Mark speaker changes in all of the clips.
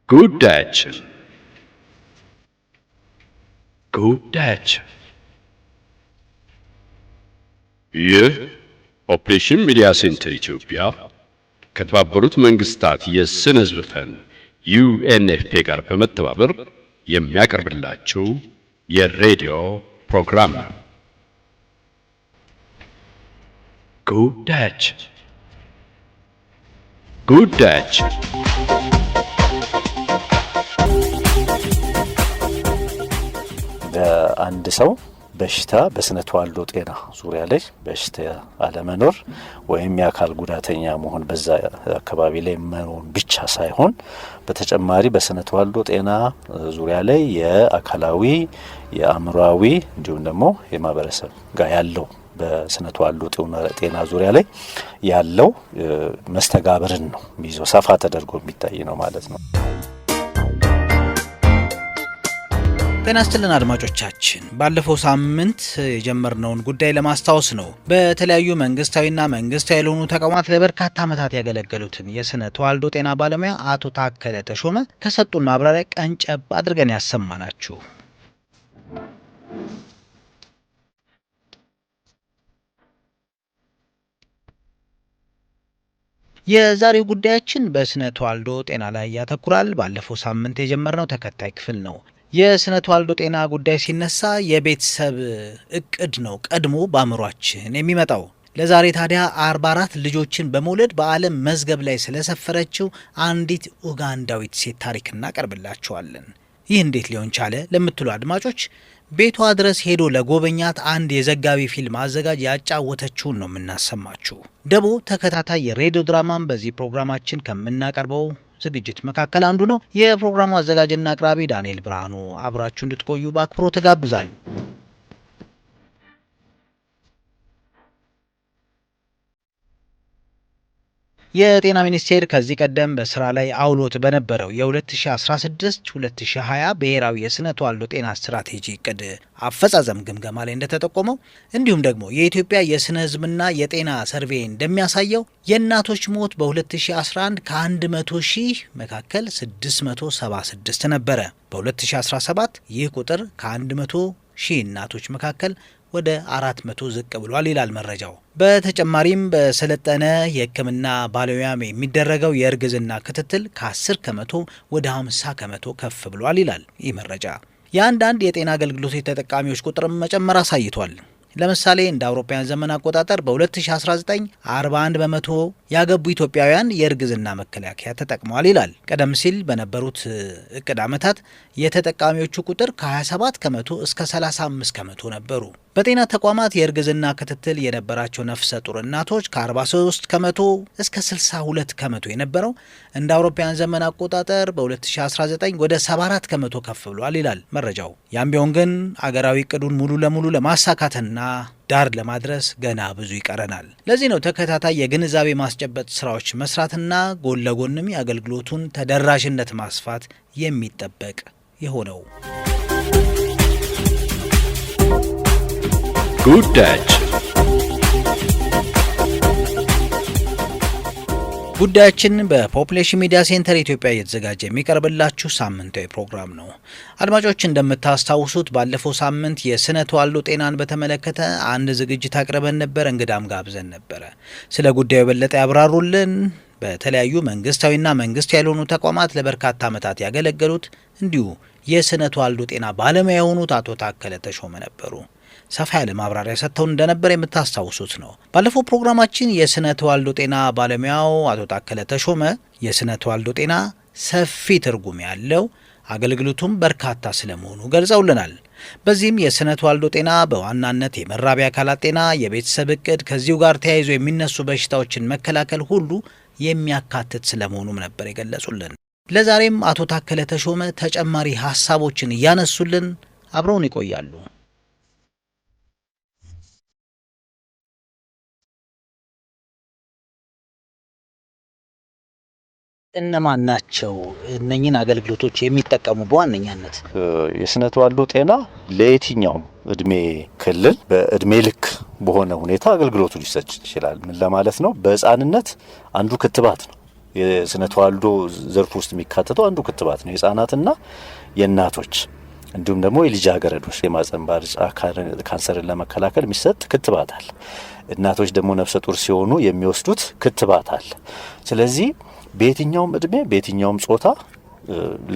Speaker 1: ጉዳያችን ጉዳያችን ይህ ኦፕሬሽን ሚዲያ ሴንተር ኢትዮጵያ ከተባበሩት መንግስታት የስነ ህዝብ ፈንድ ዩኤንኤፍፒ ጋር በመተባበር የሚያቀርብላችሁ የሬዲዮ ፕሮግራም ነው። ጉዳያችን ጉዳያችን
Speaker 2: አንድ ሰው በሽታ በስነ ተዋልዶ ጤና ዙሪያ ላይ በሽታ አለመኖር ወይም የአካል ጉዳተኛ መሆን በዛ አካባቢ ላይ መኖር ብቻ ሳይሆን በተጨማሪ በስነ ተዋልዶ ጤና ዙሪያ ላይ የአካላዊ የአእምሮአዊ እንዲሁም ደግሞ የማህበረሰብ ጋር ያለው በስነ ተዋልዶ ጤና ዙሪያ ላይ ያለው መስተጋብርን ነው የሚይዘው ሰፋ ተደርጎ የሚታይ ነው ማለት ነው።
Speaker 3: ጤና ይስጥልን አድማጮቻችን፣ ባለፈው ሳምንት የጀመርነውን ጉዳይ ለማስታወስ ነው። በተለያዩ መንግስታዊና መንግስታዊ ያልሆኑ ተቋማት ለበርካታ ዓመታት ያገለገሉትን የስነ ተዋልዶ ጤና ባለሙያ አቶ ታከለ ተሾመ ከሰጡን ማብራሪያ ቀንጨብ አድርገን ያሰማናችሁ። የዛሬው ጉዳያችን በስነ ተዋልዶ ጤና ላይ ያተኩራል። ባለፈው ሳምንት የጀመርነው ተከታይ ክፍል ነው። የስነ ተዋልዶ ጤና ጉዳይ ሲነሳ የቤተሰብ እቅድ ነው ቀድሞ በአእምሯችን የሚመጣው። ለዛሬ ታዲያ 44 ልጆችን በመውለድ በዓለም መዝገብ ላይ ስለሰፈረችው አንዲት ኡጋንዳዊት ሴት ታሪክ እናቀርብላችኋለን። ይህ እንዴት ሊሆን ቻለ ለምትሉ አድማጮች ቤቷ ድረስ ሄዶ ለጎበኛት አንድ የዘጋቢ ፊልም አዘጋጅ ያጫወተችውን ነው የምናሰማችሁ። ደቦ ተከታታይ የሬዲዮ ድራማን በዚህ ፕሮግራማችን ከምናቀርበው ዝግጅት መካከል አንዱ ነው። የፕሮግራሙ አዘጋጅና አቅራቢ ዳንኤል ብርሃኑ፣ አብራችሁ እንድትቆዩ በአክብሮት ተጋብዛለሁ። የጤና ሚኒስቴር ከዚህ ቀደም በስራ ላይ አውሎት በነበረው የ2016-2020 ብሔራዊ የስነ ተዋልዶ ጤና ስትራቴጂ እቅድ አፈጻጸም ግምገማ ላይ እንደተጠቆመው እንዲሁም ደግሞ የኢትዮጵያ የስነ ህዝብና የጤና ሰርቬይ እንደሚያሳየው የእናቶች ሞት በ2011 ከ100 ሺህ መካከል 676 ነበረ። በ2017 ይህ ቁጥር ከ100 ሺህ እናቶች መካከል ወደ 400 ዝቅ ብሏል ይላል መረጃው። በተጨማሪም በሰለጠነ የሕክምና ባለሙያም የሚደረገው የእርግዝና ክትትል ከ10 ከመቶ ወደ 50 ከመቶ ከፍ ብሏል ይላል ይህ መረጃ። የአንዳንድ የጤና አገልግሎቶች ተጠቃሚዎች ቁጥርም መጨመር አሳይቷል። ለምሳሌ እንደ አውሮፓውያን ዘመን አቆጣጠር በ2019 41 በመቶ ያገቡ ኢትዮጵያውያን የእርግዝና መከላከያ ተጠቅመዋል ይላል። ቀደም ሲል በነበሩት እቅድ ዓመታት የተጠቃሚዎቹ ቁጥር ከ27 ከመቶ እስከ 35 ከመቶ ነበሩ። በጤና ተቋማት የእርግዝና ክትትል የነበራቸው ነፍሰ ጡር እናቶች ከ43 ከመቶ እስከ 62 ከመቶ የነበረው እንደ አውሮፓውያን ዘመን አቆጣጠር በ2019 ወደ 74 ከመቶ ከፍ ብሏል ይላል መረጃው። ያም ቢሆን ግን አገራዊ እቅዱን ሙሉ ለሙሉ ለማሳካትና ዳር ለማድረስ ገና ብዙ ይቀረናል። ለዚህ ነው ተከታታይ የግንዛቤ ማስጨበጥ ስራዎች መስራትና ጎን ለጎንም የአገልግሎቱን ተደራሽነት ማስፋት የሚጠበቅ የሆነው።
Speaker 1: ጉዳያችን
Speaker 3: ጉዳያችን በፖፑሌሽን ሚዲያ ሴንተር ኢትዮጵያ እየተዘጋጀ የሚቀርብላችሁ ሳምንታዊ ፕሮግራም ነው። አድማጮች እንደምታስታውሱት ባለፈው ሳምንት የስነ ተዋልዶ ጤናን በተመለከተ አንድ ዝግጅት አቅርበን ነበር፣ እንግዳም ጋብዘን ነበረ። ስለ ጉዳዩ የበለጠ ያብራሩልን በተለያዩ መንግስታዊና መንግስት ያልሆኑ ተቋማት ለበርካታ ዓመታት ያገለገሉት እንዲሁ የስነ ተዋልዶ ጤና ባለሙያ የሆኑት አቶ ታከለ ተሾመ ነበሩ። ሰፋ ያለ ማብራሪያ ሰጥተውን እንደነበር የምታስታውሱት ነው። ባለፈው ፕሮግራማችን የስነ ተዋልዶ ጤና ባለሙያው አቶ ታከለ ተሾመ የስነ ተዋልዶ ጤና ሰፊ ትርጉም ያለው አገልግሎቱም በርካታ ስለመሆኑ ገልጸውልናል። በዚህም የስነ ተዋልዶ ጤና በዋናነት የመራቢያ አካላት ጤና፣ የቤተሰብ እቅድ፣ ከዚሁ ጋር ተያይዞ የሚነሱ በሽታዎችን መከላከል ሁሉ የሚያካትት ስለመሆኑም ነበር የገለጹልን። ለዛሬም አቶ ታከለ ተሾመ ተጨማሪ ሀሳቦችን እያነሱልን አብረውን ይቆያሉ። እነማን ናቸው እነኚህን አገልግሎቶች የሚጠቀሙ በዋነኛነት?
Speaker 2: የስነ ተዋልዶ ጤና ለየትኛውም እድሜ ክልል በእድሜ ልክ በሆነ ሁኔታ አገልግሎቱ ሊሰጥ ይችላል። ምን ለማለት ነው? በህፃንነት አንዱ ክትባት ነው። የስነ ተዋልዶ ዘርፍ ውስጥ የሚካተተው አንዱ ክትባት ነው። የህፃናትና የእናቶች እንዲሁም ደግሞ የልጃገረዶች የማህጸን በር ካንሰርን ለመከላከል የሚሰጥ ክትባት አለ። እናቶች ደግሞ ነፍሰ ጡር ሲሆኑ የሚወስዱት ክትባት አለ። ስለዚህ በየትኛውም እድሜ በየትኛውም ጾታ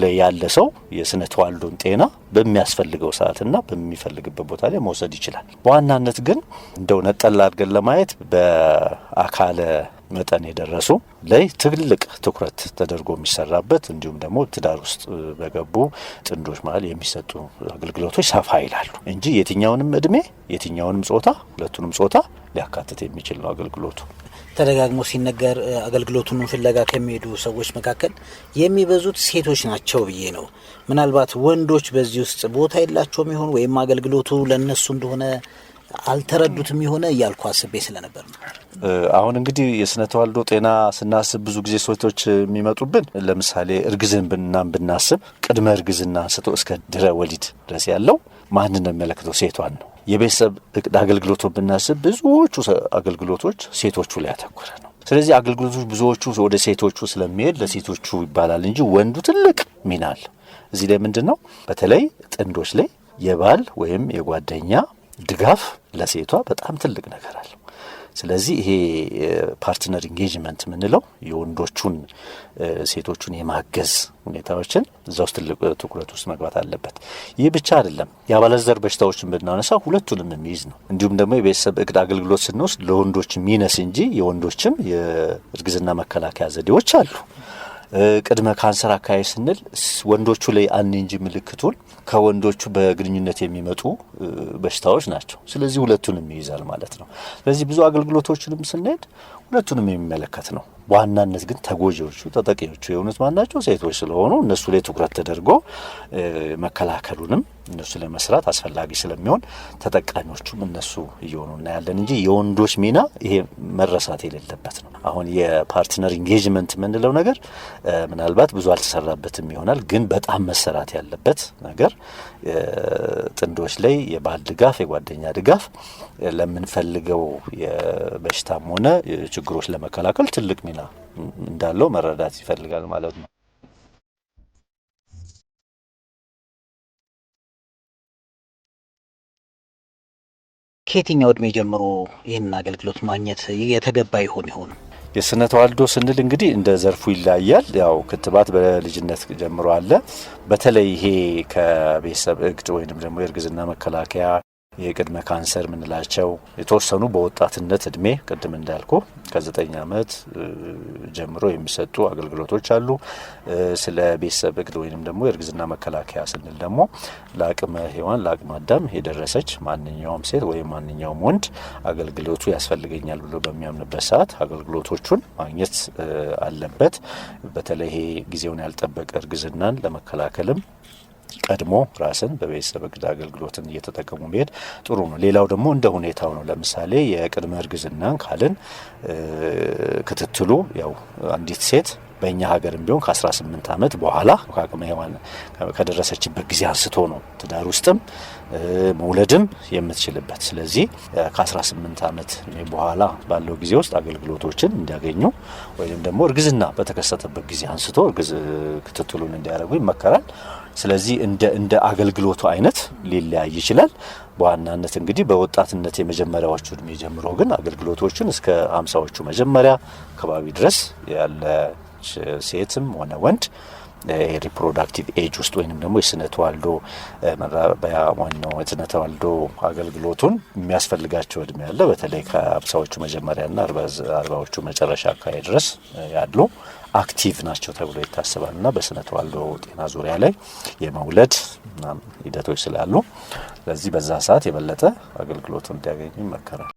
Speaker 2: ላይ ያለ ሰው የስነ ተዋልዶን ጤና በሚያስፈልገው ሰዓትና በሚፈልግበት ቦታ ላይ መውሰድ ይችላል። በዋናነት ግን እንደው ነጠላ አድርገን ለማየት በአካለ መጠን የደረሱ ላይ ትልቅ ትኩረት ተደርጎ የሚሰራበት እንዲሁም ደግሞ ትዳር ውስጥ በገቡ ጥንዶች መሀል የሚሰጡ አገልግሎቶች ሰፋ ይላሉ እንጂ የትኛውንም እድሜ የትኛውንም ጾታ ሁለቱንም ጾታ ሊያካትት የሚችል ነው አገልግሎቱ።
Speaker 3: ተደጋግሞ ሲነገር አገልግሎቱን ፍለጋ ከሚሄዱ ሰዎች መካከል የሚበዙት ሴቶች ናቸው ብዬ ነው። ምናልባት ወንዶች በዚህ ውስጥ ቦታ የላቸውም ይሆን ወይም አገልግሎቱ ለነሱ እንደሆነ አልተረዱትም ይሆነ እያልኩ አስቤ ስለነበር ነው።
Speaker 2: አሁን እንግዲህ የስነ ተዋልዶ ጤና ስናስብ ብዙ ጊዜ ሴቶች የሚመጡብን ለምሳሌ እርግዝናን ብናስብ ቅድመ እርግዝና አንስቶ እስከ ድረ ወሊድ ድረስ ያለው ማንን ነው የሚመለከተው? ሴቷን ነው። የቤተሰብ እቅድ አገልግሎቱን ብናስብ ብዙዎቹ አገልግሎቶች ሴቶቹ ላይ ያተኮረ ነው። ስለዚህ አገልግሎቶች ብዙዎቹ ወደ ሴቶቹ ስለሚሄድ ለሴቶቹ ይባላል እንጂ ወንዱ ትልቅ ሚና አለ። እዚህ ላይ ምንድን ነው በተለይ ጥንዶች ላይ የባል ወይም የጓደኛ ድጋፍ ለሴቷ በጣም ትልቅ ነገር አለው። ስለዚህ ይሄ ፓርትነር ኢንጌጅመንት የምንለው የወንዶቹን ሴቶቹን የማገዝ ሁኔታዎችን እዛ ውስጥ ትልቅ ትኩረት ውስጥ መግባት አለበት። ይህ ብቻ አይደለም። የአባለዘር በሽታዎችን ብናነሳ ሁለቱንም የሚይዝ ነው። እንዲሁም ደግሞ የቤተሰብ እቅድ አገልግሎት ስንወስድ ለወንዶች ሚነስ እንጂ የወንዶችም የእርግዝና መከላከያ ዘዴዎች አሉ። ቅድመ ካንሰር አካባቢ ስንል ወንዶቹ ላይ አን እንጂ ምልክቱን ከወንዶቹ በግንኙነት የሚመጡ በሽታዎች ናቸው። ስለዚህ ሁለቱንም ይይዛል ማለት ነው። ስለዚህ ብዙ አገልግሎቶችንም ስንሄድ ሁለቱንም የሚመለከት ነው። በዋናነት ግን ተጎጂዎቹ ተጠቂዎቹ የሆኑት ማናቸው? ሴቶች ስለሆኑ እነሱ ላይ ትኩረት ተደርጎ መከላከሉንም እነሱ ላይ መስራት አስፈላጊ ስለሚሆን ተጠቃሚዎቹም እነሱ እየሆኑ እናያለን እንጂ የወንዶች ሚና ይሄ መረሳት የሌለበት ነው። አሁን የፓርትነር ኢንጌጅመንት የምንለው ነገር ምናልባት ብዙ አልተሰራበትም ይሆናል፣ ግን በጣም መሰራት ያለበት ነገር ጥንዶች ላይ የባል ድጋፍ፣ የጓደኛ ድጋፍ ለምንፈልገው የበሽታም ሆነ ችግሮች ለመከላከል ትልቅ ሚና እንዳለው መረዳት ይፈልጋል ማለት ነው።
Speaker 3: ከየትኛው እድሜ ጀምሮ ይህንን አገልግሎት ማግኘት የተገባ ይሆን?
Speaker 2: የስነ ተዋልዶ ስንል እንግዲህ እንደ ዘርፉ ይለያያል። ያው ክትባት በልጅነት ጀምሮ አለ። በተለይ ይሄ ከቤተሰብ እቅድ ወይንም ደግሞ የእርግዝና መከላከያ የቅድመ ካንሰር ምንላቸው የተወሰኑ በወጣትነት እድሜ ቅድም እንዳልኩ ከ9 ዓመት ጀምሮ የሚሰጡ አገልግሎቶች አሉ። ስለ ቤተሰብ እቅድ ወይንም ደግሞ የእርግዝና መከላከያ ስንል ደግሞ ለአቅመ ሔዋን ለአቅመ አዳም የደረሰች ማንኛውም ሴት ወይም ማንኛውም ወንድ አገልግሎቱ ያስፈልገኛል ብሎ በሚያምንበት ሰዓት አገልግሎቶቹን ማግኘት አለበት። በተለይ ጊዜውን ያልጠበቀ እርግዝናን ለመከላከልም ቀድሞ ራስን በቤተሰብ እቅድ አገልግሎትን እየተጠቀሙ መሄድ ጥሩ ነው። ሌላው ደግሞ እንደ ሁኔታው ነው። ለምሳሌ የቅድመ እርግዝናን ካልን ክትትሉ ያው አንዲት ሴት በእኛ ሀገርም ቢሆን ከ18 ዓመት በኋላ ከአቅመ ሔዋን ከደረሰችበት ጊዜ አንስቶ ነው ትዳር ውስጥም መውለድም የምትችልበት። ስለዚህ ከ18 ዓመት በኋላ ባለው ጊዜ ውስጥ አገልግሎቶችን እንዲያገኙ ወይም ደግሞ እርግዝና በተከሰተበት ጊዜ አንስቶ ክትትሉን እንዲያደርጉ ይመከራል። ስለዚህ እንደ አገልግሎቱ አይነት ሊለያይ ይችላል። በዋናነት እንግዲህ በወጣትነት የመጀመሪያዎቹ እድሜ ጀምሮ ግን አገልግሎቶችን እስከ 50ዎቹ መጀመሪያ አካባቢ ድረስ ያለ ሴትም ሆነ ወንድ ሪፕሮዳክቲቭ ኤጅ ውስጥ ወይንም ደግሞ የስነ ተዋልዶ ዋናው የስነ ተዋልዶ አገልግሎቱን የሚያስፈልጋቸው እድሜ ያለ በተለይ ከ50ዎቹ መጀመሪያና 40ዎቹ መጨረሻ አካባቢ ድረስ ያሉ አክቲቭ ናቸው ተብሎ ይታሰባልና በስነ ተዋልዶ ጤና ዙሪያ ላይ የመውለድ ሂደቶች ስላሉ ስለዚህ በዛ ሰዓት የበለጠ አገልግሎቱን እንዲያገኙ ይመከራል።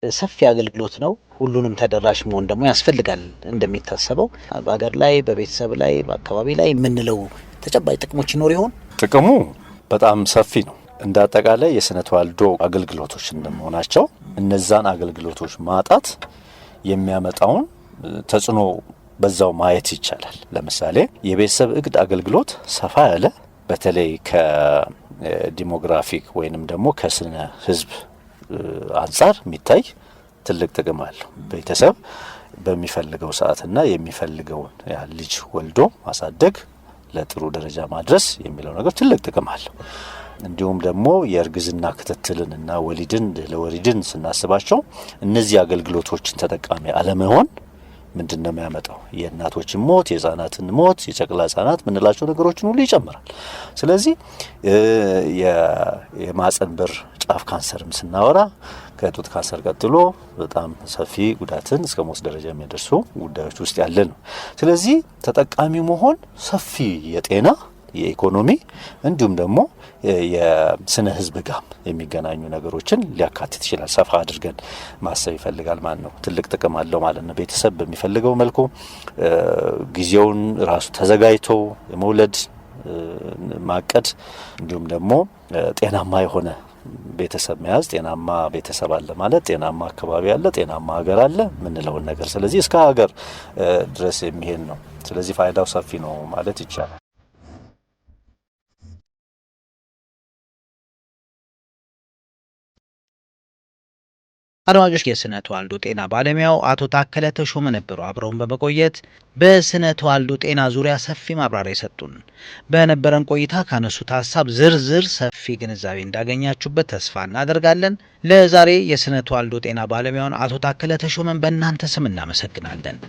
Speaker 3: ሰፊ አገልግሎት ነው። ሁሉንም ተደራሽ መሆን ደግሞ ያስፈልጋል። እንደሚታሰበው በሀገር ላይ በቤተሰብ ላይ በአካባቢ ላይ የምንለው ተጨባጭ ጥቅሞች ይኖር ይሆን?
Speaker 2: ጥቅሙ በጣም ሰፊ ነው። እንደ አጠቃላይ የስነ ተዋልዶ አገልግሎቶች እንደመሆናቸው እነዛን አገልግሎቶች ማጣት የሚያመጣውን ተጽዕኖ በዛው ማየት ይቻላል። ለምሳሌ የቤተሰብ እቅድ አገልግሎት ሰፋ ያለ በተለይ ከዲሞግራፊክ ወይንም ደግሞ ከስነ ህዝብ አንጻር የሚታይ ትልቅ ጥቅም አለው። ቤተሰብ በሚፈልገው ሰዓትና የሚፈልገውን ያህል ልጅ ወልዶ ማሳደግ ለጥሩ ደረጃ ማድረስ የሚለው ነገር ትልቅ ጥቅም አለው። እንዲሁም ደግሞ የእርግዝና ክትትልንና ለወሊድን ስናስባቸው እነዚህ አገልግሎቶችን ተጠቃሚ አለመሆን ምንድነው የሚያመጣው? የእናቶችን ሞት፣ የህፃናትን ሞት፣ የጨቅላ ህፃናት ምንላቸው ነገሮችን ሁሉ ይጨምራል። ስለዚህ የማህጸን በር ጫፍ ካንሰርም ስናወራ ከጡት ካንሰር ቀጥሎ በጣም ሰፊ ጉዳትን እስከ ሞት ደረጃ የሚያደርሱ ጉዳዮች ውስጥ ያለ ነው። ስለዚህ ተጠቃሚ መሆን ሰፊ የጤና የኢኮኖሚ እንዲሁም ደግሞ የስነ ህዝብ ጋር የሚገናኙ ነገሮችን ሊያካትት ይችላል። ሰፋ አድርገን ማሰብ ይፈልጋል ማለት ነው። ትልቅ ጥቅም አለው ማለት ነው። ቤተሰብ በሚፈልገው መልኩ ጊዜውን ራሱ ተዘጋጅቶ የመውለድ ማቀድ እንዲሁም ደግሞ ጤናማ የሆነ ቤተሰብ መያዝ። ጤናማ ቤተሰብ አለ ማለት ጤናማ አካባቢ አለ፣ ጤናማ ሀገር አለ ምንለውን ነገር ስለዚህ እስከ ሀገር ድረስ የሚሄድ ነው። ስለዚህ ፋይዳው ሰፊ ነው ማለት ይቻላል።
Speaker 3: አድማጮች፣ የስነ ተዋልዶ ጤና ባለሙያው አቶ ታከለ ተሾመ ነበሩ አብረውን በመቆየት በስነ ተዋልዶ ጤና ዙሪያ ሰፊ ማብራሪያ የሰጡን። በነበረን ቆይታ ካነሱት ሀሳብ ዝርዝር ሰፊ ግንዛቤ እንዳገኛችሁበት ተስፋ እናደርጋለን። ለዛሬ የስነ ተዋልዶ ጤና ባለሙያውን አቶ ታከለ ተሾመን በእናንተ ስም እናመሰግናለን።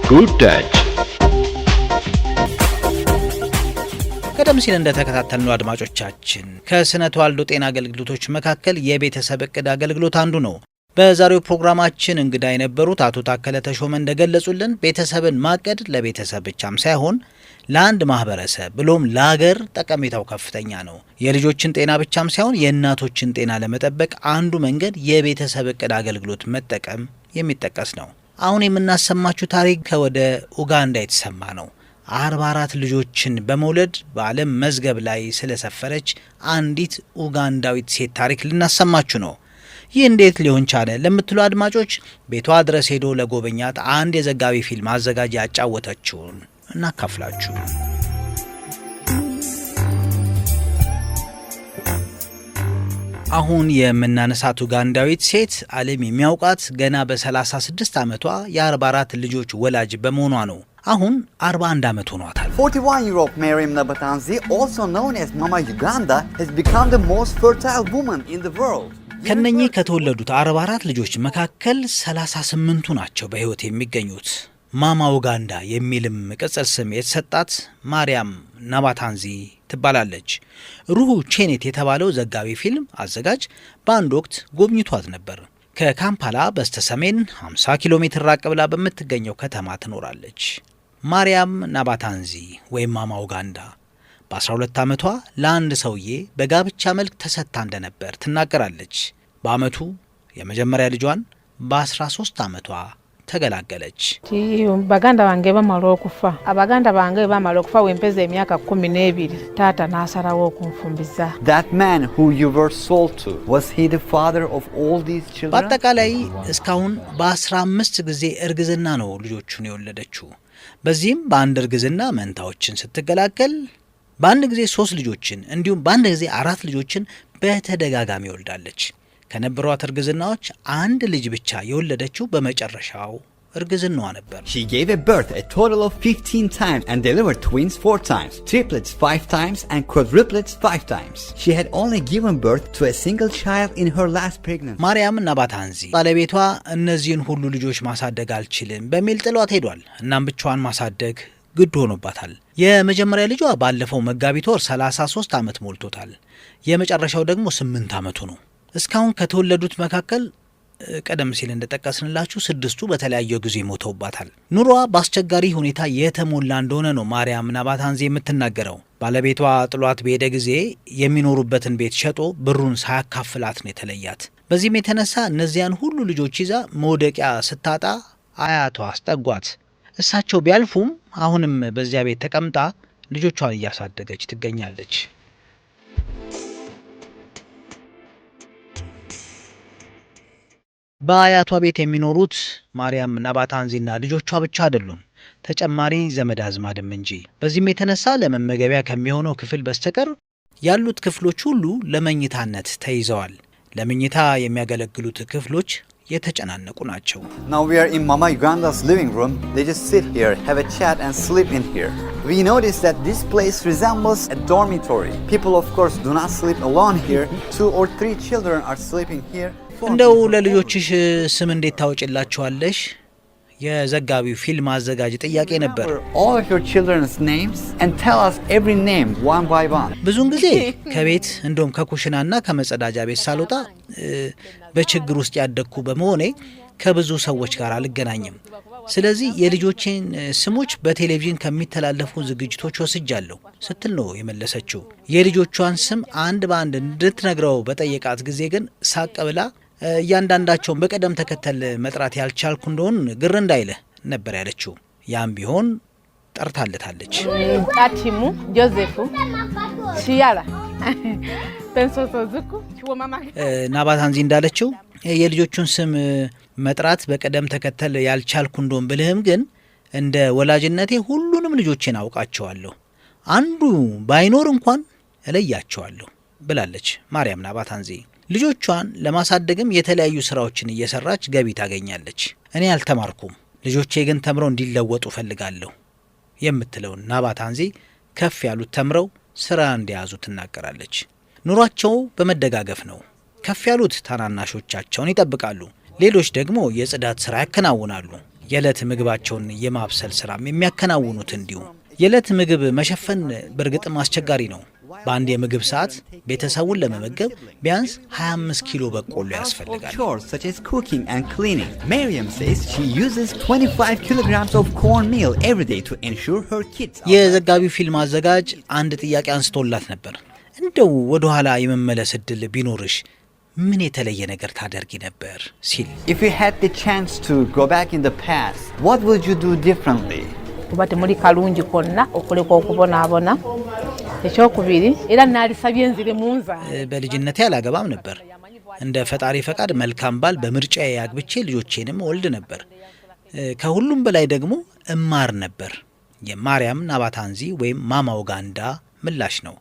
Speaker 1: ጉዳች
Speaker 3: ቀደም ሲል እንደተከታተልነው አድማጮቻችን ከስነ ተዋልዶ ጤና አገልግሎቶች መካከል የቤተሰብ እቅድ አገልግሎት አንዱ ነው። በዛሬው ፕሮግራማችን እንግዳ የነበሩት አቶ ታከለ ተሾመ እንደገለጹልን ቤተሰብን ማቀድ ለቤተሰብ ብቻም ሳይሆን ለአንድ ማህበረሰብ ብሎም ለሀገር ጠቀሜታው ከፍተኛ ነው። የልጆችን ጤና ብቻም ሳይሆን የእናቶችን ጤና ለመጠበቅ አንዱ መንገድ የቤተሰብ እቅድ አገልግሎት መጠቀም የሚጠቀስ ነው። አሁን የምናሰማችሁ ታሪክ ከወደ ኡጋንዳ የተሰማ ነው። 44 ልጆችን በመውለድ በዓለም መዝገብ ላይ ስለሰፈረች አንዲት ኡጋንዳዊት ሴት ታሪክ ልናሰማችሁ ነው። ይህ እንዴት ሊሆን ቻለ ለምትሉ አድማጮች ቤቷ ድረስ ሄዶ ለጎበኛት አንድ የዘጋቢ ፊልም አዘጋጅ ያጫወተችውን እናካፍላችሁ። አሁን የምናነሳት ኡጋንዳዊት ሴት ዓለም የሚያውቃት ገና በ36 ዓመቷ የ44 ልጆች ወላጅ በመሆኗ ነው። አሁን 41 ዓመት ሆኗታል።
Speaker 4: 41-year-old Mariam Nabatanzi, also known as Mama Uganda, has become the most fertile woman in the world.
Speaker 3: ከነኚህ ከተወለዱት 44 ልጆች መካከል 38ቱ ናቸው በሕይወት የሚገኙት። ማማ ኡጋንዳ የሚልም ቅጽል ስም የተሰጣት ማርያም ናባታንዚ ትባላለች። ሩሁ ቼኔት የተባለው ዘጋቢ ፊልም አዘጋጅ በአንድ ወቅት ጎብኝቷት ነበር። ከካምፓላ በስተሰሜን 50 ኪሎ ሜትር ራቅ ብላ በምትገኘው ከተማ ትኖራለች። ማርያም ናባታንዚ ወይም ማማ ኡጋንዳ በ12 ዓመቷ ለአንድ ሰውዬ በጋብቻ መልክ ተሰጥታ እንደነበር ትናገራለች። በአመቱ የመጀመሪያ ልጇን በ13 ዓመቷ ተገላገለች።
Speaker 5: baganda bange bamala okufa abaganda bange bamala okufa wempeza emyaka 12 taata nasalawo okunfumbiza.
Speaker 4: That man who you were sold to, was he the father of all these children?
Speaker 3: በአጠቃላይ እስካሁን በ15 ጊዜ እርግዝና ነው ልጆቹን የወለደችው። በዚህም በአንድ እርግዝና መንታዎችን ስትገላገል በአንድ ጊዜ 3 ልጆችን እንዲሁም በአንድ ጊዜ 4 ልጆችን በተደጋጋሚ ወልዳለች። ከነበሯት እርግዝናዎች አንድ ልጅ ብቻ የወለደችው በመጨረሻው እርግዝናዋ ነበር።
Speaker 4: She gave a birth a total of 15 times and delivered twins 4 times, triplets 5 times and quadruplets 5 times. She had only given birth to a single child in her last pregnancy.
Speaker 3: ማርያም ናባታንዚ ባለቤቷ እነዚህን ሁሉ ልጆች ማሳደግ አልችልም በሚል ጥሏት ሄዷል። እናም ብቻዋን ማሳደግ ግድ ሆኖባታል። የመጀመሪያ ልጇ ባለፈው መጋቢት ወር 33 ዓመት ሞልቶታል። የመጨረሻው ደግሞ 8 ዓመቱ ነው። እስካሁን ከተወለዱት መካከል ቀደም ሲል እንደጠቀስንላችሁ 6ቱ በተለያየ ጊዜ ሞተውባታል። ኑሮዋ በአስቸጋሪ ሁኔታ የተሞላ እንደሆነ ነው ማርያም ናባታንዚ የምትናገረው። ባለቤቷ ጥሏት በሄደ ጊዜ የሚኖሩበትን ቤት ሸጦ ብሩን ሳያካፍላት ነው የተለያት። በዚህም የተነሳ እነዚያን ሁሉ ልጆች ይዛ መውደቂያ ስታጣ አያቷ አስጠጓት። እሳቸው ቢያልፉም አሁንም በዚያ ቤት ተቀምጣ ልጆቿን እያሳደገች ትገኛለች። በአያቷ ቤት የሚኖሩት ማርያም ናባታንዚና ልጆቿ ብቻ አይደሉም፣ ተጨማሪ ዘመድ አዝማድም እንጂ። በዚህም የተነሳ ለመመገቢያ ከሚሆነው ክፍል በስተቀር ያሉት ክፍሎች ሁሉ ለመኝታነት ተይዘዋል። ለመኝታ የሚያገለግሉት ክፍሎች የተጨናነቁ ናቸው።
Speaker 4: Now we are in Mama Uganda's living room. They just sit here, have a chat and sleep in here. We noticed that this place resembles a dormitory. People of course do not sleep alone here. 2 or 3 children are sleeping here.
Speaker 3: እንደው ለልጆችሽ ስም እንዴት ታወጪላቸዋለሽ? የዘጋቢው ፊልም አዘጋጅ ጥያቄ ነበር።
Speaker 4: All of your children's names and tell us every name one by one.
Speaker 3: ብዙውን ጊዜ ከቤት እንደውም ከኩሽናና ከመጸዳጃ ቤት ሳልወጣ በችግር ውስጥ ያደግኩ በመሆኔ ከብዙ ሰዎች ጋር አልገናኝም። ስለዚህ የልጆቼን ስሞች በቴሌቪዥን ከሚተላለፉ ዝግጅቶች ወስጃለሁ ስትል ነው የመለሰችው። የልጆቿን ስም አንድ በአንድ እንድትነግረው በጠየቃት ጊዜ ግን ሳቅ ብላ እያንዳንዳቸውን በቀደም ተከተል መጥራት ያልቻልኩ እንደሆን ግር እንዳይልህ ነበር ያለችው። ያም ቢሆን ጠርታለታለች።
Speaker 5: ጣቲሙ ጆዜፉ ሲያላ ተንሶሶዝኩ ወማማ
Speaker 3: ናባታንዚ እንዳለችው የልጆቹን ስም መጥራት በቀደም ተከተል ያልቻልኩ እንደሆን ብልህም ግን እንደ ወላጅነቴ ሁሉንም ልጆቼን አውቃቸዋለሁ፣ አንዱ ባይኖር እንኳን እለያቸዋለሁ ብላለች ማርያም ናባታንዚ። ልጆቿን ለማሳደግም የተለያዩ ስራዎችን እየሰራች ገቢ ታገኛለች። እኔ አልተማርኩም፣ ልጆቼ ግን ተምረው እንዲለወጡ ፈልጋለሁ የምትለውን ናባታንዚ ከፍ ያሉት ተምረው ስራ እንዲያዙ ትናገራለች። ኑሯቸው በመደጋገፍ ነው። ከፍ ያሉት ታናናሾቻቸውን ይጠብቃሉ፣ ሌሎች ደግሞ የጽዳት ስራ ያከናውናሉ። የዕለት ምግባቸውን የማብሰል ስራም የሚያከናውኑት እንዲሁ። የዕለት ምግብ መሸፈን በእርግጥም አስቸጋሪ ነው። በአንድ የምግብ ሰዓት ቤተሰቡን ለመመገብ ቢያንስ 25 ኪሎ በቆሎ ያስፈልጋል።
Speaker 4: Such as cooking and cleaning. Miriam says she uses 25 kilograms of cornmeal every day to ensure her kids.
Speaker 3: የዘጋቢው ፊልም አዘጋጅ አንድ ጥያቄ አንስቶላት ነበር። እንደው ወደ ኋላ የመመለስ እድል ቢኖርሽ ምን የተለየ ነገር ታደርጊ ነበር ሲል።
Speaker 4: If you had the chance to go back in the past, what would you do differently?
Speaker 5: kuba temuli kalungi konna okuleka okubonaabona. ekyokubiri era nalisabye nzire munza
Speaker 3: በልጅነቴ አላገባም ነበር። እንደ ፈጣሪ ፈቃድ መልካም ባል በምርጫዬ ያግብቼ ልጆቼንም ወልድ ነበር። ከሁሉም በላይ ደግሞ እማር ነበር። የማርያም ናባታንዚ ወይም ማማ ኡጋንዳ ምላሽ ነው።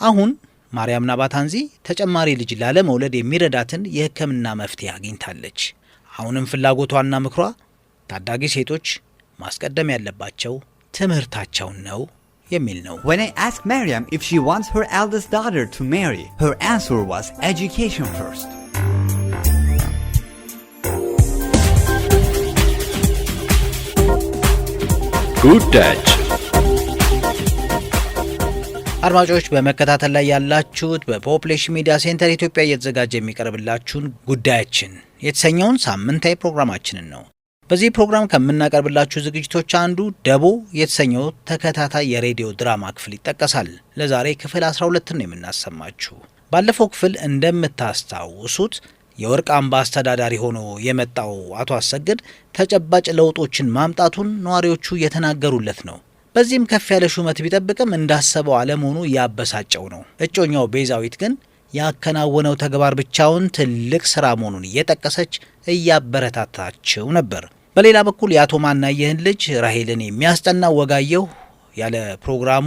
Speaker 3: አሁን ማርያም ናባታንዚ ተጨማሪ ልጅ ላለመውለድ የሚረዳትን የሕክምና መፍትሄ አግኝታለች። አሁንም ፍላጎቷና ምክሯ ታዳጊ ሴቶች ማስቀደም ያለባቸው ትምህርታቸውን ነው የሚል ነው።
Speaker 4: When I asked Miriam if she wants her eldest daughter to marry, her answer was education first.
Speaker 1: ጉዳች
Speaker 3: አድማጮች በመከታተል ላይ ያላችሁት በፖፑሌሽን ሚዲያ ሴንተር ኢትዮጵያ እየተዘጋጀ የሚቀርብላችሁን ጉዳያችን የተሰኘውን ሳምንታዊ ፕሮግራማችንን ነው። በዚህ ፕሮግራም ከምናቀርብላችሁ ዝግጅቶች አንዱ ደቦ የተሰኘው ተከታታይ የሬዲዮ ድራማ ክፍል ይጠቀሳል። ለዛሬ ክፍል 12 ነው የምናሰማችሁ። ባለፈው ክፍል እንደምታስታውሱት የወርቅ አምባ አስተዳዳሪ ሆኖ የመጣው አቶ አሰግድ ተጨባጭ ለውጦችን ማምጣቱን ነዋሪዎቹ እየተናገሩለት ነው። በዚህም ከፍ ያለ ሹመት ቢጠብቅም እንዳሰበው አለመሆኑ ያበሳጨው ነው። እጮኛው ቤዛዊት ግን ያከናወነው ተግባር ብቻውን ትልቅ ስራ መሆኑን እየጠቀሰች እያበረታታችው ነበር። በሌላ በኩል የአቶ ማናየህን ልጅ ራሄልን የሚያስጠና ወጋየሁ ያለ ፕሮግራሙ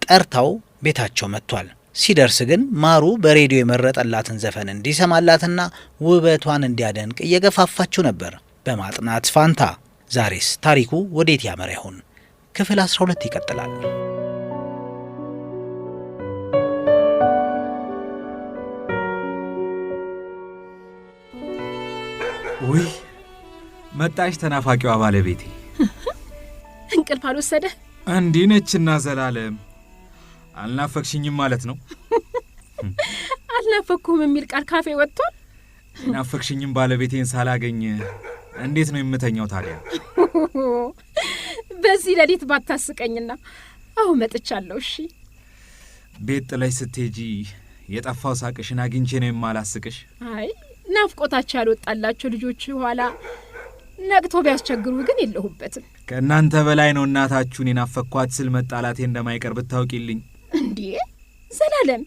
Speaker 3: ጠርታው ቤታቸው መጥቷል። ሲደርስ ግን ማሩ በሬዲዮ የመረጠላትን ዘፈን እንዲሰማላትና ውበቷን እንዲያደንቅ እየገፋፋችው ነበር በማጥናት ፋንታ። ዛሬስ ታሪኩ ወዴት ያመራ ይሆን? ክፍል 12 ይቀጥላል።
Speaker 6: ውይ መጣሽ ተናፋቂዋ ባለቤቴ።
Speaker 7: እንቅልፍ አልወሰደህ?
Speaker 6: እንዲህ ነችና ዘላለም አልናፈቅሽኝም ማለት ነው?
Speaker 7: አልናፈኩም የሚል ቃል ካፌ ወጥቷል።
Speaker 6: ናፈቅሽኝም ባለቤቴን ሳላገኝ እንዴት ነው የምተኛው ታዲያ?
Speaker 7: በዚህ ሌሊት ባታስቀኝና። አሁን መጥቻለሁ። እሺ
Speaker 6: ቤት ጥለሽ ስትሄጂ የጠፋው ሳቅሽን አግኝቼ ነው የማላስቅሽ።
Speaker 7: አይ ናፍቆታቸው ያልወጣላቸው ልጆች ኋላ ነቅቶ ቢያስቸግሩ ግን የለሁበትም።
Speaker 6: ከእናንተ በላይ ነው እናታችሁን የናፈቅኳት ስል መጣላቴ እንደማይቀር ብታውቂልኝ።
Speaker 7: እንዴ ዘላለም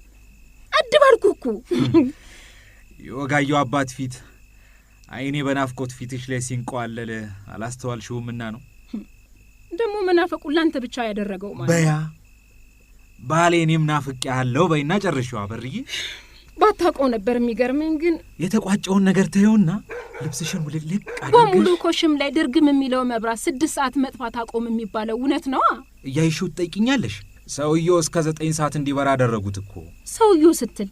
Speaker 7: አድባልኩኩ
Speaker 6: የወጋየሁ አባት ፊት አይኔ በናፍቆት ፊትሽ ላይ ሲንቋለለ አላስተዋልሽውምና ነው።
Speaker 7: ደግሞ መናፈቁ ላንተ ብቻ ያደረገው ማለት
Speaker 6: በያ ባሌ እኔም ናፍቄያለሁ በይና ጨርሽው አበርዬ።
Speaker 7: ባታውቀው ነበር የሚገርመኝ። ግን
Speaker 6: የተቋጨውን ነገር ተይውና ልብስሽን ውልልቅ አድርገሽ
Speaker 7: በሙሉ ኮሽም ላይ ድርግም የሚለው መብራት 6 ሰዓት መጥፋት አቆም የሚባለው እውነት ነው?
Speaker 6: እያይሽው ትጠይቂኛለሽ? ሰውየው እስከ 9 ሰዓት እንዲበራ አደረጉት እኮ።
Speaker 7: ሰውየው ስትል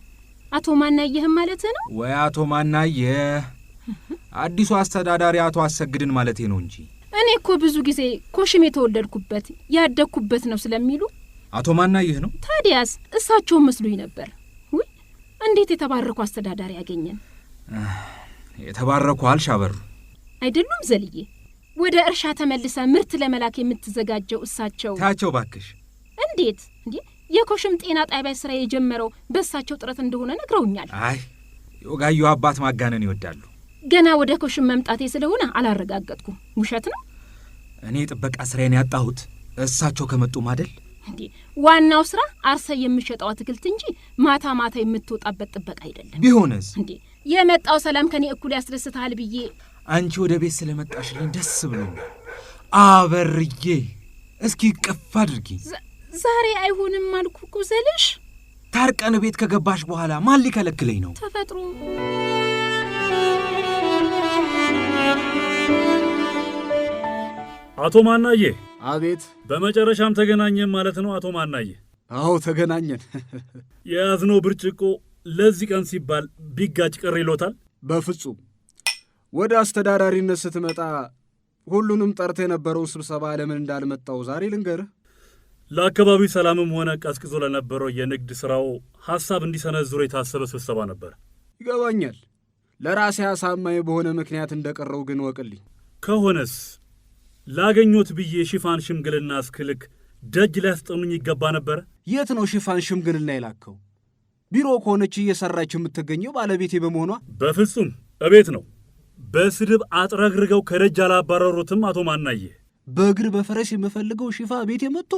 Speaker 7: አቶ ማናየህም ማለት ነው?
Speaker 6: ወይ አቶ ማናየህ አዲሱ አስተዳዳሪ አቶ አሰግድን ማለቴ ነው እንጂ።
Speaker 7: እኔ እኮ ብዙ ጊዜ ኮሽም የተወለድኩበት ያደግኩበት ነው ስለሚሉ
Speaker 6: አቶ ማናየህ ነው።
Speaker 7: ታዲያስ እሳቸው መስሎኝ ነበር። ወይ እንዴት የተባረኩ አስተዳዳሪ ያገኘን።
Speaker 6: የተባረኩ አልሽ አበሩ
Speaker 7: አይደሉም ዘልዬ? ወደ እርሻ ተመልሰ ምርት ለመላክ የምትዘጋጀው እሳቸው።
Speaker 6: ታቸው ባክሽ።
Speaker 7: እንዴት እንዴ? የኮሽም ጤና ጣቢያ ስራ የጀመረው በእሳቸው ጥረት እንደሆነ ነግረውኛል።
Speaker 6: አይ የወጋየሁ አባት ማጋነን ይወዳሉ።
Speaker 7: ገና ወደ ኮሽም መምጣቴ ስለሆነ አላረጋገጥኩም። ውሸት ነው።
Speaker 6: እኔ ጥበቃ ስራዬን ያጣሁት እሳቸው ከመጡ ማደል።
Speaker 7: እንዴ ዋናው ስራ አርሰ የምሸጠው አትክልት እንጂ ማታ ማታ የምትወጣበት ጥበቃ አይደለም።
Speaker 6: ቢሆንስ?
Speaker 7: እንዴ የመጣው ሰላም ከኔ እኩል ያስደስታል ብዬ።
Speaker 6: አንቺ ወደ ቤት ስለመጣሽልኝ ደስ ብሎኛል አበርዬ። እስኪ ቅፍ አድርጊ።
Speaker 7: ዛሬ አይሆንም አልኩ እኮ ዘልሽ።
Speaker 6: ታርቀን ቤት ከገባሽ በኋላ ማን ሊከለክለኝ ነው?
Speaker 7: ተፈጥሮ
Speaker 1: አቶ ማናየ።
Speaker 8: አቤት።
Speaker 1: በመጨረሻም ተገናኘን ማለት ነው አቶ ማናየ?
Speaker 8: አዎ ተገናኘን።
Speaker 1: የያዝነው ብርጭቆ ለዚህ ቀን ሲባል ቢጋጭ ቅር ይሎታል?
Speaker 8: በፍጹም። ወደ አስተዳዳሪነት ስትመጣ ሁሉንም ጠርተ የነበረውን ስብሰባ ለምን እንዳልመጣው ዛሬ ልንገርህ።
Speaker 1: ለአካባቢው ሰላምም ሆነ ቀዝቅዞ ለነበረው የንግድ ሥራው ሐሳብ እንዲሰነዝሩ የታሰበ ስብሰባ ነበር።
Speaker 8: ይገባኛል። ለራሴ አሳማኝ በሆነ ምክንያት እንደቀረው ግን ወቅልኝ።
Speaker 1: ከሆነስ ላገኞት ብዬ ሽፋን ሽምግልና እስክልክ ደጅ ሊያስጠኑኝ ይገባ ነበረ።
Speaker 8: የት ነው ሽፋን ሽምግልና የላከው? ቢሮ ከሆነች እየሰራች የምትገኘው ባለቤቴ በመሆኗ።
Speaker 1: በፍጹም እቤት ነው። በስድብ አጥረግርገው ከደጅ አላባረሩትም አቶ ማናየ?
Speaker 8: በእግር በፈረስ የምፈልገው ሽፋ ቤቴ መጥቶ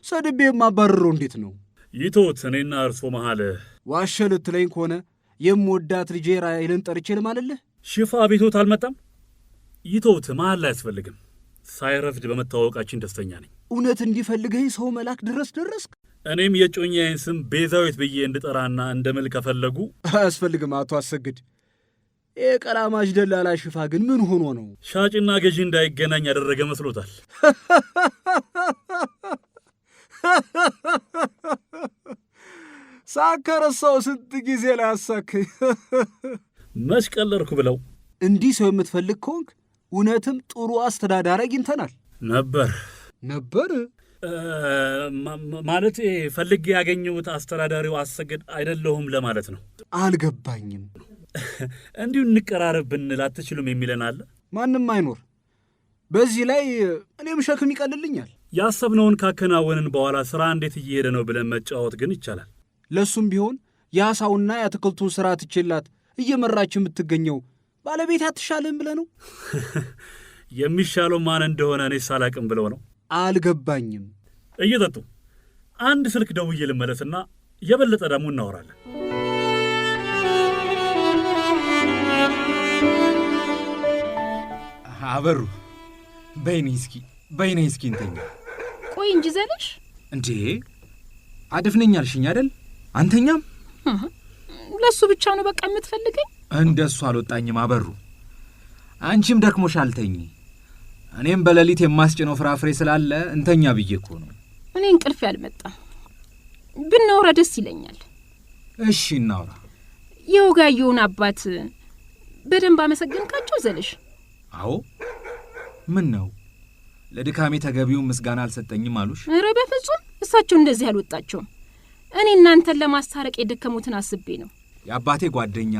Speaker 8: ሰድቤ የማባረረው እንዴት ነው?
Speaker 1: ይቶት እኔና እርሶ መሃል
Speaker 8: ዋሸ ልትለኝ ከሆነ የምወዳት ልጄ ራሔልን ጠርቼ ልማልልህ።
Speaker 1: ሽፋ ቤቶት አልመጣም። ይቶት መሃል ላይ አያስፈልግም። ሳይረፍድ በመታወቃችን ደስተኛ ነኝ።
Speaker 8: እውነት እንዲፈልገኝ ሰው መላክ ድረስ ደረስክ?
Speaker 1: እኔም የጮኛዬን ስም ቤዛዊት ብዬ እንድጠራና እንደምል ከፈለጉ
Speaker 8: አያስፈልግም አቶ አሰግድ። የቀላማጅ ደላላ ሽፋ ግን ምን ሆኖ ነው?
Speaker 1: ሻጭና ገዢ እንዳይገናኝ ያደረገ መስሎታል።
Speaker 8: ሳከረሳው ስንት ጊዜ ላይ አሳከኝ።
Speaker 1: መች ቀለርኩ ብለው።
Speaker 8: እንዲህ ሰው የምትፈልግ ከሆንክ እውነትም ጥሩ አስተዳዳሪ አግኝተናል።
Speaker 1: ነበር
Speaker 8: ማለት
Speaker 1: ፈልጌ ያገኘሁት አስተዳዳሪው አሰግድ አይደለሁም ለማለት ነው።
Speaker 8: አልገባኝም።
Speaker 1: እንዲሁ እንቀራረብ ብንል አትችሉም የሚለን አለ?
Speaker 8: ማንም አይኖር። በዚህ ላይ እኔም ሸክም ይቀልልኛል።
Speaker 1: ያሰብነውን ካከናወንን በኋላ ሥራ እንዴት እየሄደ ነው ብለን መጫወት ግን ይቻላል።
Speaker 8: ለሱም ቢሆን የአሳውና የአትክልቱን ሥራ ትችላት እየመራች የምትገኘው ባለቤት አትሻልም ብለህ ነው?
Speaker 1: የሚሻለው ማን እንደሆነ እኔ ሳላቅም ብለው ነው?
Speaker 8: አልገባኝም።
Speaker 1: እየጠጡ አንድ ስልክ ደውዬ ልመለስና የበለጠ ደግሞ እናወራለን።
Speaker 6: አበሩ በይኔ እስኪ እንተኛ።
Speaker 7: ቆይ እንጂ ዘለሽ
Speaker 6: እንዴ አደፍነኛልሽኝ አይደል? አንተኛም
Speaker 7: ለሱ ብቻ ነው በቃ የምትፈልገኝ?
Speaker 6: እንደሱ አልወጣኝም አበሩ። አንቺም ደክሞሻል ተኚ። እኔም በሌሊት የማስጭነው ፍራፍሬ ስላለ እንተኛ ብዬ እኮ ነው።
Speaker 7: እኔ እንቅልፍ ያልመጣም ብናወራ ደስ ይለኛል።
Speaker 6: እሺ እናውራ።
Speaker 7: የወጋየውን አባት በደንብ አመሰግንካቸው ዘለሽ?
Speaker 6: አዎ። ምን ነው ለድካሜ ተገቢውን ምስጋና አልሰጠኝም አሉሽ?
Speaker 7: ኧረ በፍጹም እሳቸው እንደዚህ አልወጣቸውም። እኔ እናንተን ለማስታረቅ የደከሙትን አስቤ ነው።
Speaker 6: የአባቴ ጓደኛ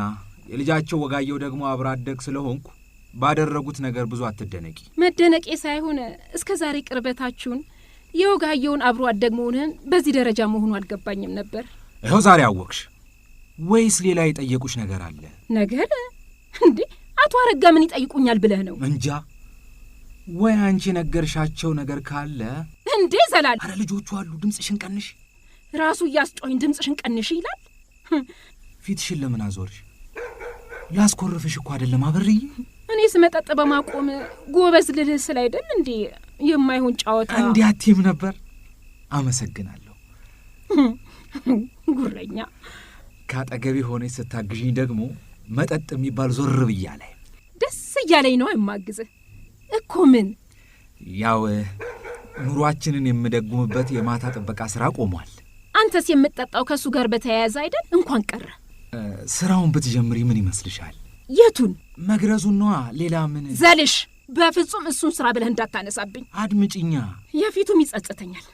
Speaker 6: የልጃቸው ወጋየው ደግሞ አብራ አደግ ስለሆንኩ ባደረጉት ነገር ብዙ አትደነቂ።
Speaker 7: መደነቄ ሳይሆን እስከ ዛሬ ቅርበታችሁን የወጋየውን አብሮ አደግ መሆንን በዚህ ደረጃ መሆኑ አልገባኝም ነበር።
Speaker 6: ይኸው ዛሬ አወቅሽ። ወይስ ሌላ የጠየቁሽ ነገር አለ?
Speaker 7: ነገር እንዴ? አቶ አረጋ ምን ይጠይቁኛል ብለህ ነው?
Speaker 6: እንጃ። ወይ አንቺ ነገርሻቸው ነገር ካለ
Speaker 7: እንዴ? ዘላል
Speaker 6: አረ ልጆቹ አሉ። ድምፅሽን ቀንሽ።
Speaker 7: ራሱ እያስጮኸኝ ድምፅሽን ቀንሽ ይላል።
Speaker 6: ፊትሽን ለምን አዞርሽ? ላስኮርፍሽ እኮ አይደለም አበርዬ።
Speaker 7: እኔ ስመጠጥ በማቆም ጎበዝ ልልህ ስለ አይደል እንዴ? የማይሆን ጫወታ
Speaker 6: እንዴ አትይም ነበር። አመሰግናለሁ።
Speaker 7: ጉረኛ
Speaker 6: ካጠገቤ ሆነሽ ስታግዥኝ ደግሞ መጠጥ የሚባል ዞር ብያለሁ።
Speaker 7: ደስ እያለኝ ነው የማግዝህ እኮ። ምን
Speaker 6: ያው ኑሯችንን የምደጉምበት የማታ ጥበቃ ስራ ቆሟል።
Speaker 7: አንተስ የምትጠጣው ከሱ ጋር በተያያዘ አይደል? እንኳን ቀረ።
Speaker 6: ስራውን ብትጀምሪ ምን ይመስልሻል?
Speaker 7: የቱን?
Speaker 6: መግረዙን ነዋ። ሌላ ምን?
Speaker 7: ዘልሽ በፍጹም እሱን ስራ ብለህ እንዳታነሳብኝ።
Speaker 6: አድምጪኛ።
Speaker 7: የፊቱም ይጸጽተኛል።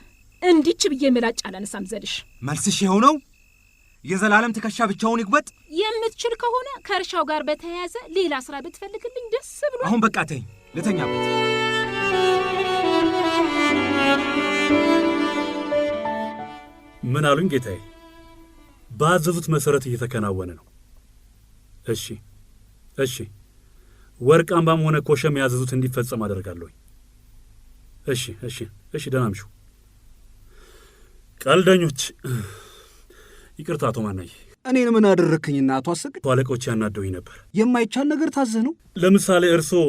Speaker 7: እንዲች ብዬ ምላጭ አላነሳም። ዘልሽ
Speaker 6: መልስሽ ይኸው ነው? የዘላለም ትከሻ ብቻውን ይግበጥ?
Speaker 7: የምትችል ከሆነ ከእርሻው ጋር በተያያዘ ሌላ ስራ ብትፈልግልኝ ደስ ብሎ።
Speaker 6: አሁን በቃ ተይኝ፣ ልተኛበት።
Speaker 1: ምን አሉኝ ጌታዬ? ባዘዙት መሰረት እየተከናወነ ነው። እሺ ወርቅ አምባም ሆነ ኮሸም ያዘዙት እንዲፈጸም አደርጋለሁ። እሺ ደህና ምሹ። ቀልደኞች። ይቅርታ አቶ ማናዬ።
Speaker 8: እኔን ምን አደረክኝና አቶ አሰግድ?
Speaker 1: አለቆች ያናደውኝ ነበር።
Speaker 8: የማይቻል ነገር ታዘህ ነው?
Speaker 1: ለምሳሌ እርስዎ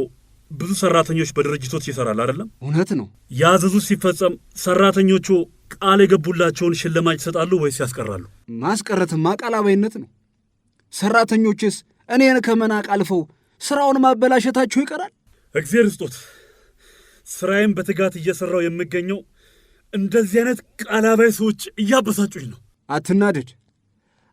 Speaker 1: ብዙ ሰራተኞች በድርጅቶች ይሰራል አይደለም?
Speaker 8: እውነት ነው።
Speaker 1: ያዘዙት ሲፈጸም ሰራተኞቹ ቃል የገቡላቸውን ሽልማት ይሰጣሉ ወይስ ያስቀራሉ?
Speaker 8: ማስቀረትማ ቃል አባይነት ነው። ሰራተኞችስ እኔን ከመናቅ አልፈው ስራውን ማበላሸታቸው ይቀራል?
Speaker 1: እግዚአብሔር ይስጦት። ስራዬን በትጋት እየሰራው የምገኘው እንደዚህ አይነት ቃል አባይ ሰዎች እያበሳጩኝ ነው።
Speaker 8: አትናደድ።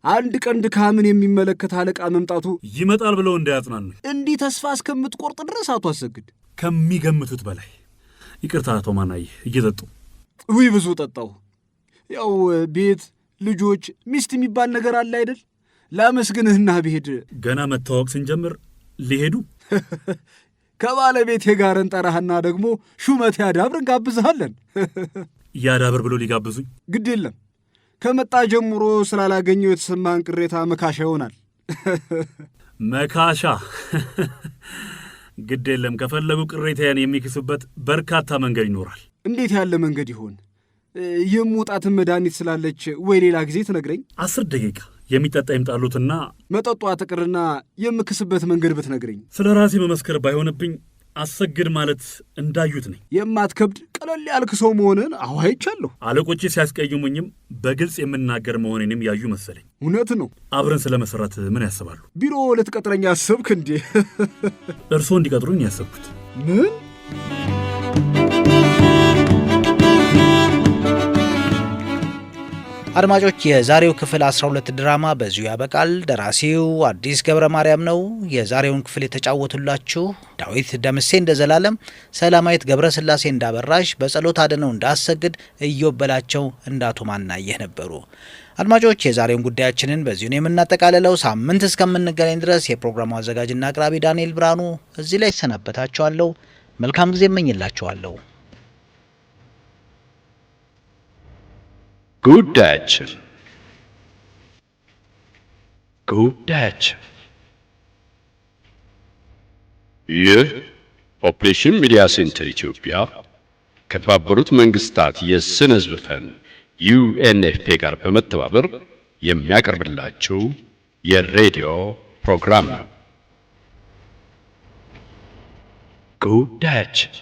Speaker 8: አንድ ቀን ድካምን የሚመለከት አለቃ መምጣቱ
Speaker 1: ይመጣል ብለው እንዳያጽናኑኝ።
Speaker 8: እንዲህ ተስፋ እስከምትቆርጥ ድረስ አቶ አሰግድ።
Speaker 1: ከሚገምቱት በላይ። ይቅርታ አቶ ማናዬ። እየጠጡ
Speaker 8: ውይ ብዙ ጠጣው። ያው ቤት፣ ልጆች፣ ሚስት የሚባል ነገር አለ አይደል? ላመስግንህና ብሄድ
Speaker 1: ገና መታወቅ ስንጀምር ሊሄዱ
Speaker 8: ከባለቤቴ ጋር እንጠራህና ደግሞ ሹመት ያዳብር እንጋብዝሃለን።
Speaker 1: ያዳብር ብሎ ሊጋብዙኝ?
Speaker 8: ግድ የለም። ከመጣ ጀምሮ ስላላገኘው የተሰማን ቅሬታ መካሻ ይሆናል።
Speaker 1: መካሻ? ግድ የለም። ከፈለጉ ቅሬታዬን የሚክሱበት በርካታ መንገድ ይኖራል።
Speaker 8: እንዴት ያለ መንገድ ይሆን? የምውጣትን መድኃኒት ስላለች ወይ ሌላ ጊዜ ትነግረኝ።
Speaker 1: 10 ደቂቃ የሚጠጣ ይምጣሉትና
Speaker 8: መጠጧ ትቅርና የምክስበት መንገድ ብትነግረኝ።
Speaker 1: ስለ ራሴ መመስከር ባይሆንብኝ አሰግድ ማለት እንዳዩት ነኝ።
Speaker 8: የማትከብድ ቀለል ያልክ ሰው መሆንን አይቻለሁ።
Speaker 1: አለቆቼ ሲያስቀይሙኝም በግልጽ የምናገር መሆኔንም ያዩ መሰለኝ።
Speaker 8: እውነት ነው።
Speaker 1: አብረን ስለ መሰራት ምን ያስባሉ?
Speaker 8: ቢሮ ልትቀጥረኝ አሰብክ እንዴ?
Speaker 1: እርስዎ እንዲቀጥሩኝ ያሰብኩት።
Speaker 8: ምን?
Speaker 3: አድማጮች፣ የዛሬው ክፍል 12 ድራማ በዚሁ ያበቃል። ደራሲው አዲስ ገብረ ማርያም ነው። የዛሬውን ክፍል የተጫወቱላችሁ ዳዊት ደምሴ እንደ ዘላለም፣ ሰላማዊት ገብረ ስላሴ እንዳበራሽ፣ በጸሎት አድነው እንዳሰግድ፣ እዮበላቸው እንዳቶ ማናየህ ነበሩ። አድማጮች፣ የዛሬውን ጉዳያችንን በዚሁ ነው የምናጠቃልለው። ሳምንት እስከምንገናኝ ድረስ የፕሮግራሙ አዘጋጅና አቅራቢ ዳንኤል ብርሃኑ እዚህ ላይ ይሰናበታችኋለሁ። መልካም ጊዜ እመኝላችኋለሁ።
Speaker 9: ጉዳያችን ይህ ኦፕሬሽን ሚዲያ ሴንተር ኢትዮጵያ ከተባበሩት መንግስታት የስነ ህዝብ ፈንድ ዩኤንኤፍፒ ጋር በመተባበር የሚያቀርብላችሁ የሬዲዮ ፕሮግራም ነው። ጉዳያችን